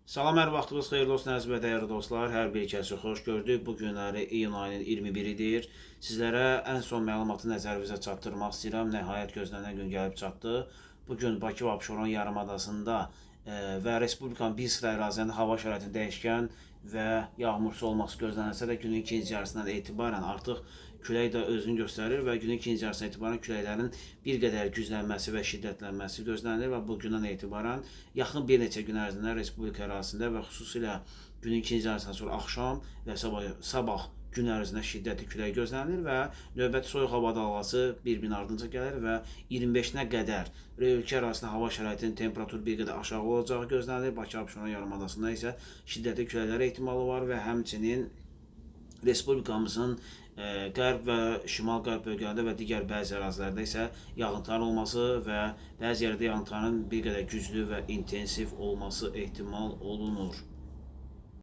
Salam, hər vaxtınız xeyirli olsun əziz və dəyərli dostlar. Hər bir kəsi xoş gördük. Bu günləri iyun ayının 21-idir. Sizlərə ən son məlumatı nəzərinizə çatdırmaq istəyirəm. Nəhayət gözlənilən gün gəlib çatdı. Bu gün Bakı və Abşeron yarımadasında və Respublikanın bir sıra ərazilərində hava şəraitinin dəyişkən və yağmursuz olması gözlənilsə də günün ikinci yarısından etibarən artıq külək də özünü göstərir və günün ikinci yarısından etibarən küləklərin bir qədər güclənməsi və şiddətlənməsi gözlənilir və bu gündən etibarən yaxın bir neçə gün ərzində Respublika ərazisində və xüsusilə günün ikinci yarısından sonra axşam və sabah gün ərzində şiddətli külək gözlənilir və növbəti soyuq hava dalğası bir-birinin ardınca gəlir və 25-nə qədər ölkə ərazisində hava şəraitinin temperaturu bir qədər aşağı olacağı gözlənilir. Bakı Abşeron yarımadasında isə şiddətli küləklər ehtimalı var və həmçinin Respublikamızın qərb və şimal-qərb bölgələrində və digər bəzi ərazilərdə isə yağıntıların olması və bəzi yerlərdə yağıntıların bir qədər güclü və intensiv olması ehtimal olunur.